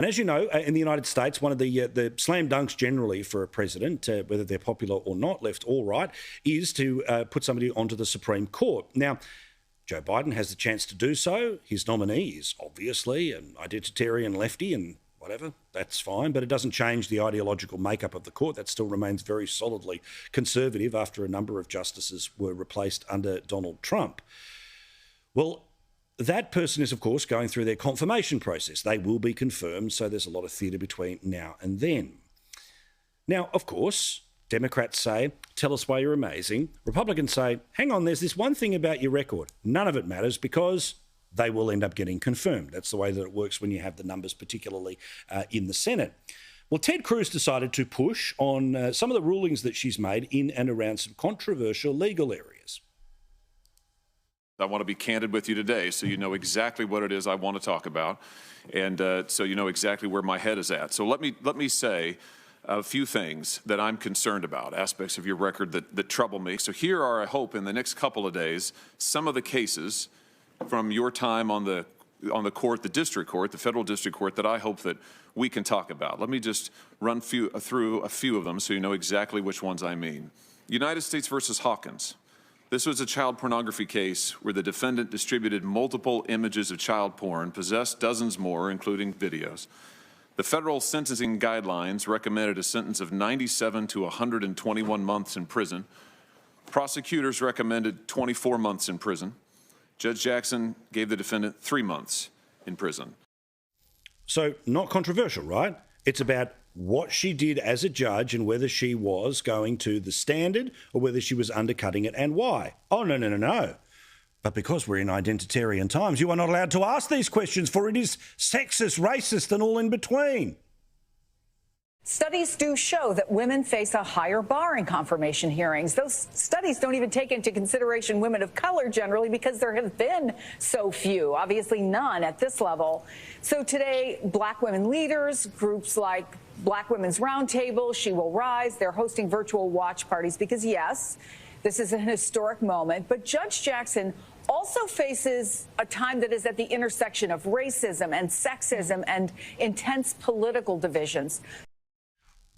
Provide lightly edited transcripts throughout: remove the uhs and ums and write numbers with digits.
And as you know, in the United States, one of the slam dunks generally for a president, whether they're popular or not, left or right, is to put somebody onto the Supreme Court. Now, Joe Biden has the chance to do so. His nominee is obviously an identitarian lefty and whatever, that's fine, but it doesn't change the ideological makeup of the court. That still remains very solidly conservative after a number of justices were replaced under Donald Trump. Well, that person is, of course, going through their confirmation process. They will be confirmed, so there's a lot of theatre between now and then. Now, of course, Democrats say, tell us why you're amazing. Republicans say, hang on, there's this one thing about your record. None of it matters because they will end up getting confirmed. That's the way that it works when you have the numbers, particularly in the Senate. Well, Ted Cruz decided to push on some of the rulings that she's made in and around some controversial legal areas. I want to be candid with you today so you know exactly what it is I want to talk about, and so you know exactly where my head is at. So let me say a few things that I'm concerned about, aspects of your record that trouble me. So here are, I hope, in the next couple of days, some of the cases from your time on the court, the district court, the federal district court, that I hope that we can talk about. Let me just run through a few of them so you know exactly which ones I mean. United States versus Hawkins. This was a child pornography case where the defendant distributed multiple images of child porn, possessed dozens more, including videos. The federal sentencing guidelines recommended a sentence of 97 to 121 months in prison. Prosecutors recommended 24 months in prison. Judge Jackson gave the defendant 3 months in prison. So not controversial, right? It's about what she did as a judge and whether she was going to the standard or whether she was undercutting it and why. Oh, no. But because we're in identitarian times, you are not allowed to ask these questions, for it is sexist, racist and all in between. Studies do show that women face a higher bar in confirmation hearings. Those studies don't even take into consideration women of color generally because there have been so few, obviously none at this level. So today, Black women leaders, groups like Black Women's Roundtable, She Will Rise, they're hosting virtual watch parties because, yes, this is an historic moment. But Judge Jackson also faces a time that is at the intersection of racism and sexism and intense political divisions.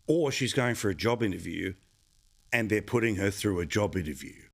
Or she's going for a job interview and they're putting her through a job interview.